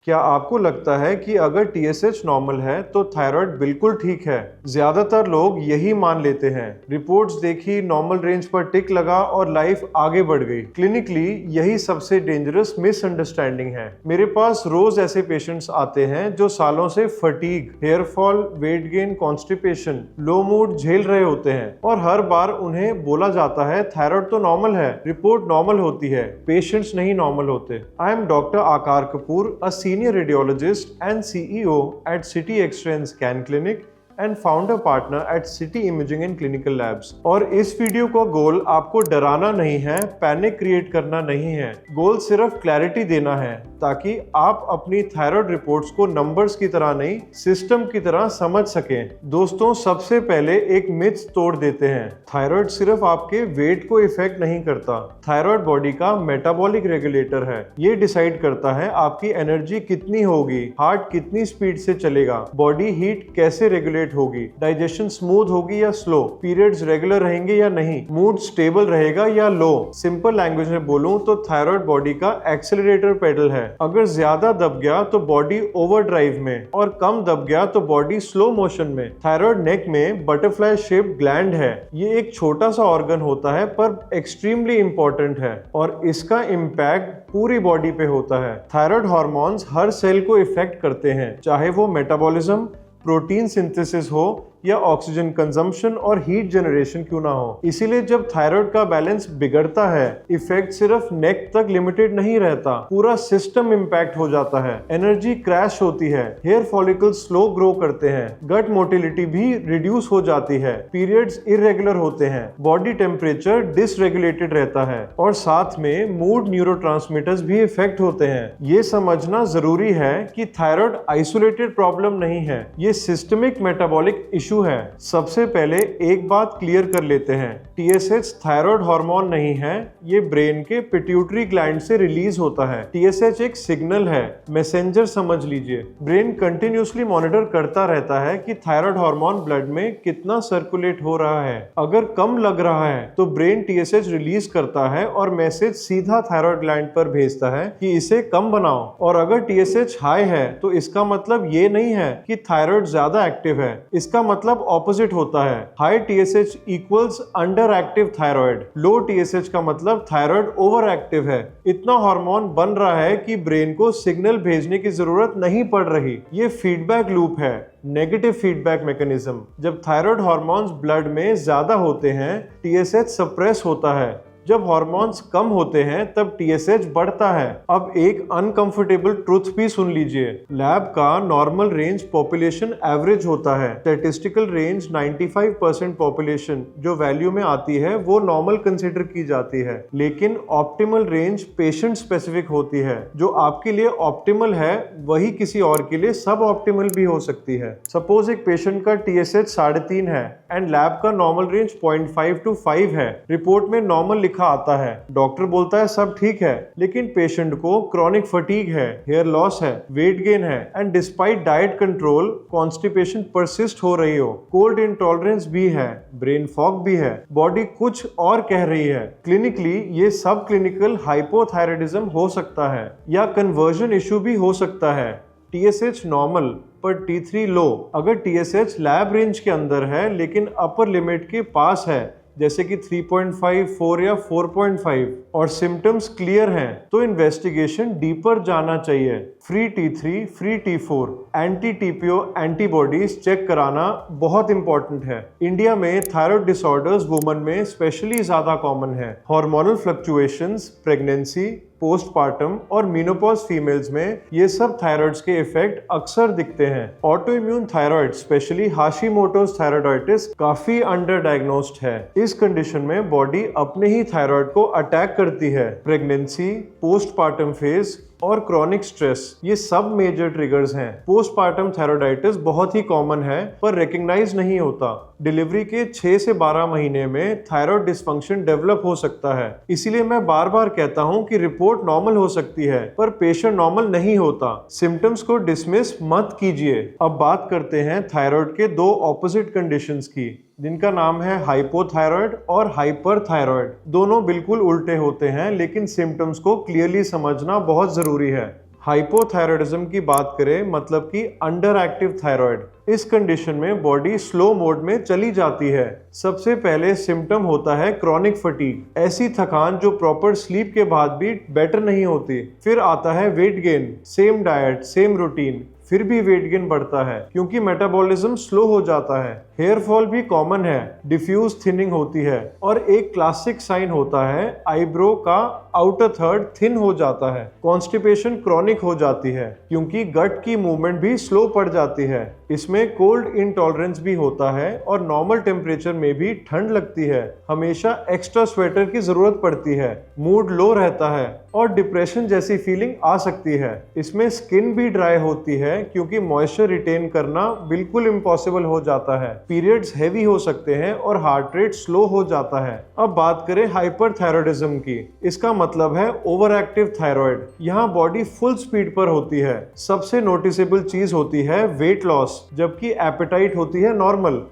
क्या आपको लगता है कि अगर TSH नॉर्मल है तो थायराइड बिल्कुल ठीक है? ज्यादातर लोग यही मान लेते हैं। रिपोर्ट्स देखी, नॉर्मल रेंज पर टिक लगा और लाइफ आगे बढ़ गई। क्लिनिकली यही सबसे डेंजरस मिसअंडरस्टैंडिंग है। मेरे पास रोज ऐसे पेशेंट्स आते हैं जो सालों से fatigue, hair fall, weight gain, constipation, low mood झेल रहे होते हैं और हर बार उन्हें बोला जाता है थायराइड तो नॉर्मल है, रिपोर्ट नॉर्मल होती है, पेशेंट्स नहीं नॉर्मल होते। आई एम डॉक्टर आकार Kapoor, senior radiologist and CEO at City X-ray and Scan Clinic and founder partner eight city imaging and clinical labs. और इस वीडियो का गोल आपको डराना नहीं है, पैनिक क्रिएट करना नहीं है। गोल सिर्फ क्लैरिटी देना है ताकि आप अपनी थायराइड रिपोर्ट्स को नंबर्स की तरह नहीं, सिस्टम की तरह समझ सकें। दोस्तों, सबसे पहले एक मिथ तोड़ देते हैं। थायराइड सिर्फ आपके वेट को इफेक्ट नहीं करता। थायराइड बॉडी का मेटाबॉलिक रेगुलेटर है। ये डिसाइड करता है आपकी एनर्जी कितनी होगी, हार्ट कितनी स्पीड से चलेगा, बॉडी हीट कैसे रेगुलेट होगी, डाइजेशन स्मूथ होगी या स्लो, पीरियड्स रेगुलर रहेंगे या नहीं, मूड स्टेबल रहेगा या लो। सिंपल लैंग्वेज में बोलूं तो थायराइड बॉडी का एक्सेलरेटर पेडल है। अगर ज्यादा दब गया तो बॉडी ओवरड्राइव में और कम दब गया तो बॉडी स्लो मोशन में। थायराइड नेक में बटरफ्लाई शेप ग्लैंड है। ये एक छोटा सा ऑर्गन होता है पर एक्सट्रीमली इंपॉर्टेंट है और इसका इम्पैक्ट पूरी बॉडी पे होता है। थायराइड हार्मोन्स हर सेल को इफेक्ट करते हैं, चाहे वो मेटाबॉलिज्म, प्रोटीन सिंथेसिस हो या ऑक्सीजन कंजम्पशन और हीट जनरेशन क्यों ना हो। इसीलिए जब थायराइड का बैलेंस बिगड़ता है, इफेक्ट सिर्फ नेक तक लिमिटेड नहीं रहता, पूरा सिस्टम इंपैक्ट हो जाता है। एनर्जी क्रैश होती है, हेयर फॉलिकल्स स्लो ग्रो करते हैं, गट मोटिलिटी भी रिड्यूस हो जाती है, पीरियड्स इरेगुलर होते हैं, बॉडी टेम्परेचर डिसरेगुलेटेड रहता है और साथ में मूड न्यूरोट्रांसमीटर्स भी इफेक्ट होते हैं। ये समझना जरूरी है कि थायराइड आइसोलेटेड प्रॉब्लम नहीं है, ये सिस्टमिक मेटाबॉलिक इशू है। सबसे पहले एक बात क्लियर कर लेते हैं, TSH थायराइड हार्मोन नहीं है, ये ब्रेन के पिट्यूटरी ग्लैंड से रिलीज होता है। TSH एक सिग्नल है, मैसेंजर समझ लीजिए। ब्रेन कंटिन्यूसली मॉनिटर करता रहता है कि थायराइड हार्मोन ब्लड में कितना सर्कुलेट हो रहा है। अगर कम लग रहा है तो ब्रेन TSH रिलीज करता है और मैसेज सीधा थायराइड ग्लैंड पर भेजता है कि इसे कम बनाओ। और अगर TSH हाई है तो इसका मतलब ये नहीं है कि थायराइड ज्यादा एक्टिव है, इसका मतलब ऑपोजिट होता है। High TSH equals underactive thyroid, low TSH का मतलब थायराइड ओवर एक्टिव है। इतना हार्मोन बन रहा है कि ब्रेन को सिग्नल भेजने की जरूरत नहीं पड़ रही। ये फीडबैक लूप है, नेगेटिव फीडबैक मैकेनिज्म। जब थायराइड हार्मोन्स ब्लड में ज्यादा होते हैं, TSH सप्रेस होता है। जब हार्मोन्स कम होते हैं तब TSH बढ़ता है। अब एक अनकंफर्टेबल ट्रुथ भी सुन लीजिए। लैब का नॉर्मल रेंज पॉपुलेशन एवरेज होता है। स्टैटिस्टिकल रेंज 95% पॉपुलेशन जो वैल्यू में आती है वो नॉर्मल कंसिडर की जाती है, लेकिन ऑप्टिमल रेंज पेशेंट स्पेसिफिक होती है। जो आपके लिए ऑप्टिमल है वही किसी और के लिए सब ऑप्टिमल भी हो सकती है। सपोज एक पेशेंट का TSH 3.5 है एंड लैब का नॉर्मल रेंज 0.5 to 5 है। रिपोर्ट में नॉर्मल लिखा आता है, डॉक्टर बोलता है सब ठीक है, लेकिन पेशेंट को क्रॉनिक फटीग है, हेयर लॉस है, वेट गेन है and despite diet control constipation persist हो रही हो, कोल्ड इंटॉलरेंस भी है, ब्रेन फॉग भी है, बॉडी कुछ और कह रही है। क्लिनिकली ये सब क्लिनिकल हाइपोथायराइडिज्म हो सकता है या कन्वर्जन इशू भी हो सकता है। TSH नॉर्मल पर T3 लो। अगर TSH लैब रेंज के अंदर है लेकिन अपर लिमिट के पास है, जैसे कि 3.5, 4 या 4.5 और सिम्टम्स क्लियर हैं तो इन्वेस्टिगेशन डीपर जाना चाहिए। Free T3, free T4, anti TPO antibodies check कराना बहुत इंपॉर्टेंट है। इंडिया में थायराइड डिसऑर्डर्स वुमेन में स्पेशली ज्यादा कॉमन है। हार्मोनल फ्लक्चुएशंस, प्रेगनेंसी, पोस्टपार्टम और मीनोपॉज फीमेल्स में ये सब थायराइड्स के इफेक्ट अक्सर दिखते हैं। Autoimmune thyroid specially Hashimoto's thyroiditis काफी अंडर डायग्नोस्ड है। इस कंडीशन में बॉडी अपने ही थायराइड को अटैक करती है। प्रेगनेंसी, पोस्टपार्टम फेज और क्रॉनिक स्ट्रेस ये सब मेजर ट्रिगर्स हैं। पोस्टपार्टम थायराइडाइटिस बहुत ही कॉमन है पर रिकग्नाइज नहीं होता। डिलीवरी के 6 से 12 महीने में थायराइड डिसफंक्शन डेवलप हो सकता है। इसीलिए मैं बार बार कहता हूं कि रिपोर्ट नॉर्मल हो सकती है पर पेशेंट नॉर्मल नहीं होता। सिम्टम्स को डिसमिस मत कीजिए। अब बात करते हैं थायराइड के दो ऑपोजिट कंडीशंस की, जिनका नाम है हाइपोथायराइड और हाइपरथायराइड। दोनों बिल्कुल उल्टे होते हैं लेकिन सिम्टम्स को क्लियरली समझना बहुत जरूरी है। हाइपोथायरॉयडिज्म की बात करें मतलब कि अंडर एक्टिव थायराइड। इस कंडीशन में बॉडी स्लो मोड में चली जाती है। सबसे पहले सिम्टम होता है क्रॉनिक फटीग, ऐसी थकान जो प्रॉपर स्लीप के बाद भी बेटर नहीं होती। फिर आता है weight gain, same diet same routine फिर भी वेट गेन बढ़ता है क्योंकि मेटाबॉलिज्म स्लो हो जाता है। हेयर फॉल भी कॉमन है, डिफ्यूज थिनिंग होती है और एक क्लासिक साइन होता है आईब्रो का आउटर थर्ड थिन हो जाता है। कॉन्स्टिपेशन क्रॉनिक हो जाती है क्योंकि गट की मूवमेंट भी स्लो पड़ जाती है। इसमें कोल्ड इंटॉलरेंस भी होता है और नॉर्मल टेम्परेचर में भी ठंड लगती है। हमेशा एक्स्ट्रा स्वेटर की जरूरत पड़ती है, मूड लो रहता है और डिप्रेशन जैसी फीलिंग आ सकती है। इसमें स्किन भी ड्राई होती है क्योंकि मॉइस्चर रिटेन करना बिल्कुल इम्पॉसिबल हो जाता है। पीरियड्स हैवी हो सकते हैं और हार्ट रेट स्लो हो जाता है। अब बात करें हाइपरथायरॉयडिज्म की। इसका मतलब है ओवर एक्टिव थायराइड। यहाँ बॉडी फुल स्पीड पर होती है। सबसे नोटिसेबल चीज होती है वेट लॉस, जबकि एपेटाइट होती है नॉर्मल,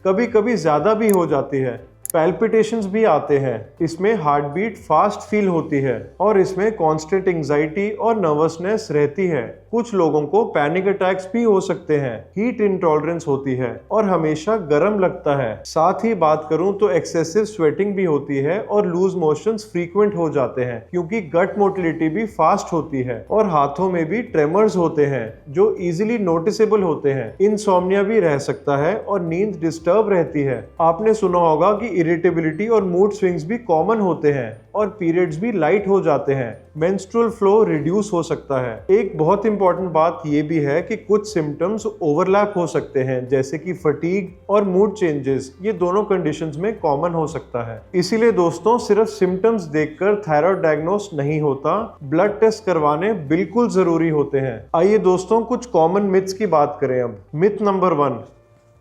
कभी कभी ज्यादा भी हो जाती है। पैल्पिटेशंस भी आते हैं। इसमें हार्ट बीट फास्ट फील होती है और इसमें कांस्टेंट एंजाइटी और नर्वसनेस रहती है। कुछ लोगों को पैनिक अटैक्स भी हो सकते हैं। हीट इंटॉलरेंस होती है और हमेशा गर्म लगता है। साथ ही बात करूं तो एक्सेसिव स्वेटिंग भी होती है और लूज मोशंस फ्रीक्वेंट हो जाते हैं क्योंकि गट मोटिलिटी भी फास्ट होती है और हाथों में भी ट्रेमर्स होते हैं जो इजीली नोटिसेबल होते हैं। इंसोम्निया भी रह सकता है और नींद डिस्टर्ब रहती है। आपने सुना होगा कि इरिटेबिलिटी और मूड स्विंग्स भी कॉमन होते हैं और पीरियड्स भी लाइट हो जाते हैं। मेंस्ट्रुअल फ्लो रिड्यूस हो सकता है। एक बहुत इंपॉर्टेंट बात यह भी है कि कुछ सिम्टम्स ओवरलैप हो सकते हैं, जैसे कि फटीग और मूड चेंजेस। ये दोनों कंडीशंस में कॉमन हो सकता है। इसीलिए दोस्तों सिर्फ सिम्टम्स देखकर थायराइड डायग्नोस नहीं होता, ब्लड टेस्ट करवाने बिल्कुल जरूरी होते हैं। आइए दोस्तों कुछ कॉमन मिथ्स की बात करें अब। मिथ नंबर 1,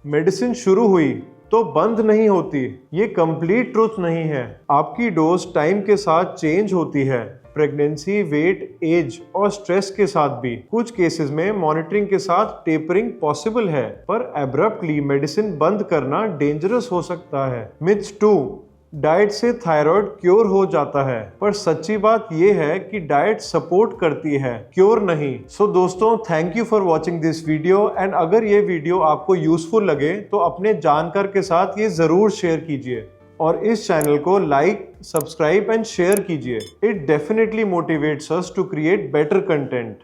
मेडिसिन शुरू हुई तो बंद नहीं होती। ये कंप्लीट ट्रुथ नहीं है। आपकी डोज टाइम के साथ चेंज होती है, प्रेगनेंसी, वेट, एज और स्ट्रेस के साथ भी। कुछ केसेस में मॉनिटरिंग के साथ टेपरिंग पॉसिबल है, पर एब्रप्टली मेडिसिन बंद करना डेंजरस हो सकता है। मिथ 2, डाइट से थायराइड क्योर हो जाता है, पर सच्ची बात यह है कि डाइट सपोर्ट करती है, क्योर नहीं। सो दोस्तों thank you for watching this video and अगर ये वीडियो आपको यूजफुल लगे तो अपने जानकार के साथ ये जरूर शेयर कीजिए और इस चैनल को लाइक, सब्सक्राइब एंड शेयर कीजिए। It definitely motivates us to create better content.